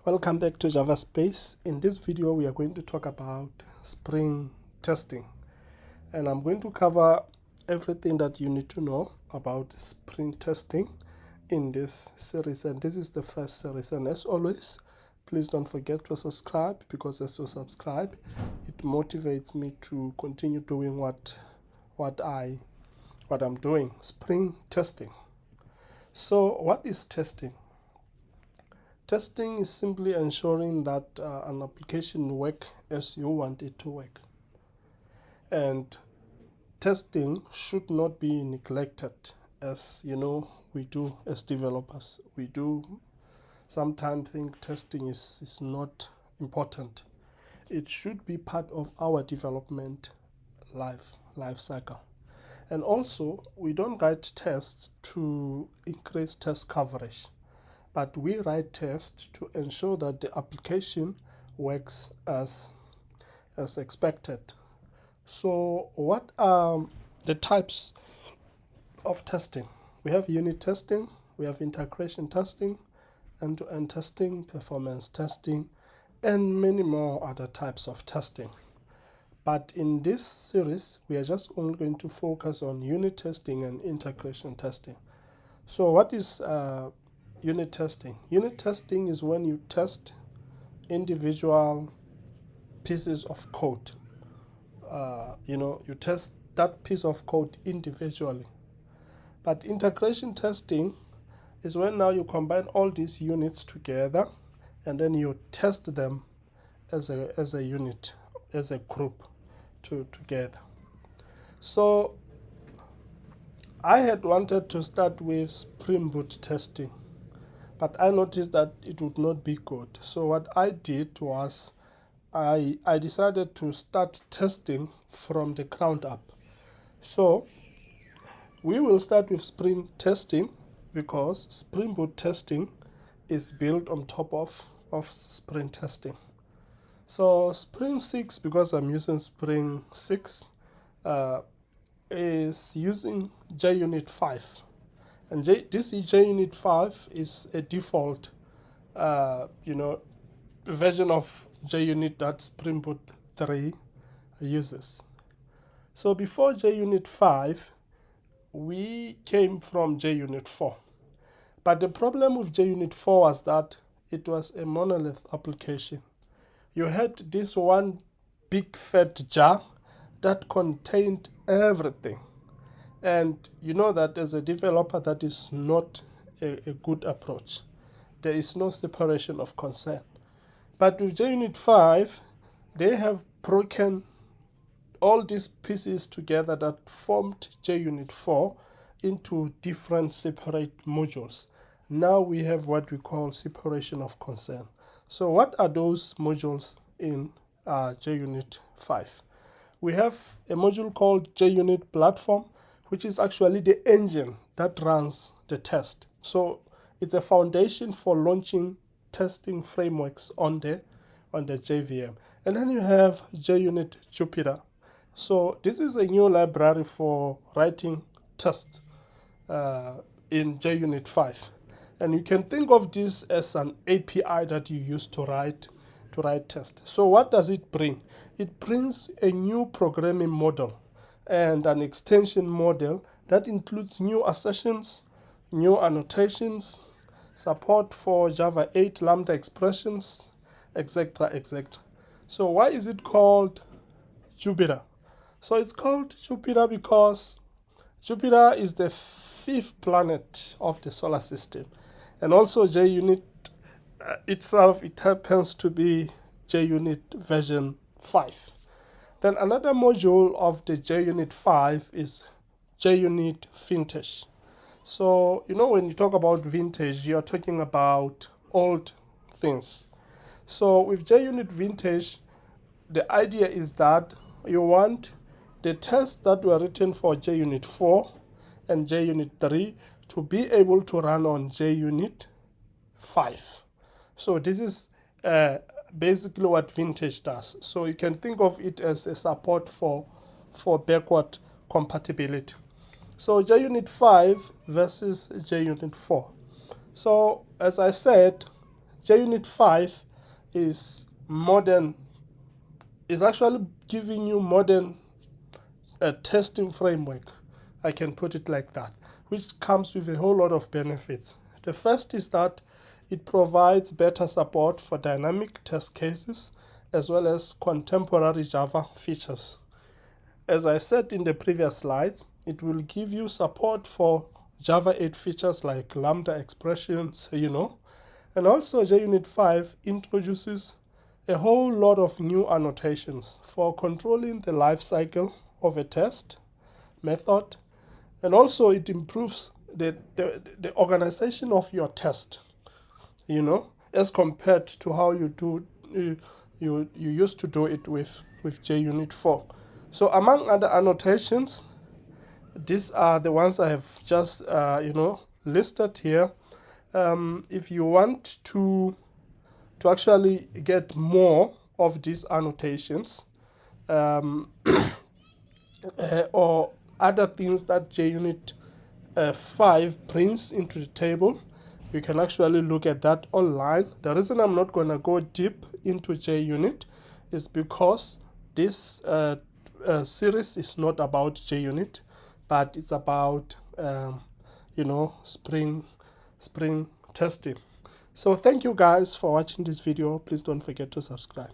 Welcome back to Java Space. In this video we are going to talk about Spring testing, and I'm going to cover everything that you need to know about Spring testing in this series, and this is the first series. And as always, please don't forget to subscribe, because as you subscribe it motivates me to continue doing what I'm doing. Spring testing. So what is testing? Testing is simply ensuring that an application works as you want it to work. And testing should not be neglected, as you know we do as developers. We do sometimes think testing is not important. It should be part of our development life cycle. And also, we don't write tests to increase test coverage, but we write tests to ensure that the application works as expected. So what are the types of testing? We have unit testing, we have integration testing, end-to-end testing, performance testing, and many more other types of testing. But in this series, we are just only going to focus on unit testing and integration testing. So what is unit testing? Unit testing is when you test individual pieces of code. You test that piece of code individually. But integration testing is when now you combine all these units together and then you test them as a unit, as a group together. So I had wanted to start with Spring Boot testing, but I noticed that it would not be good. So what I did was I decided to start testing from the ground up. So we will start with Spring testing, because Spring Boot testing is built on top of Spring testing. So Spring 6, because I'm using Spring 6, is using JUnit 5. And this JUnit 5 is a default version of JUnit that Spring Boot 3 uses. So before JUnit 5, we came from JUnit 4. But the problem with JUnit 4 was that it was a monolith application. You had this one big fat jar that contained everything. And you know that as a developer, that is not a good approach. There is no separation of concern. But with JUnit 5, they have broken all these pieces together that formed JUnit 4 into different separate modules. Now we have what we call separation of concern. So what are those modules in JUnit 5? We have a module called JUnit Platform, which is actually the engine that runs the test. So it's a foundation for launching testing frameworks on the JVM. And then you have JUnit Jupiter. So this is a new library for writing tests in JUnit 5. And you can think of this as an API that you use to write tests. So what does it bring? It brings a new programming model and an extension model that includes new assertions, new annotations, support for Java 8 Lambda Expressions, etc., etc. So why is it called Jupiter? So it's called Jupiter because Jupiter is the 5th planet of the solar system. And also JUnit itself, it happens to be JUnit version 5. Then another module of the JUnit 5 is JUnit Vintage. So, when you talk about vintage, you're talking about old things. So with JUnit Vintage, the idea is that you want the tests that were written for JUnit 4 and JUnit 3 to be able to run on JUnit 5. So this is basically what Vintage does. So you can think of it as a support for backward compatibility. So JUnit 5 versus JUnit 4. So as I said, JUnit 5 is modern, is actually giving you modern testing framework. I can put it like that, which comes with a whole lot of benefits. The first is that it provides better support for dynamic test cases as well as contemporary Java features. As I said in the previous slides, it will give you support for Java 8 features like Lambda Expressions, and also JUnit 5 introduces a whole lot of new annotations for controlling the life cycle of a test method, and also it improves the organization of your test, as compared to how you used to do it with JUnit 4. So among other annotations, these are the ones I have just listed here. If you want to actually get more of these annotations or other things that JUnit 5 brings into the table, you can actually look at that online. The reason I'm not going to go deep into JUnit is because this series is not about JUnit, but it's about spring testing. So thank you guys for watching this video. Please don't forget to subscribe.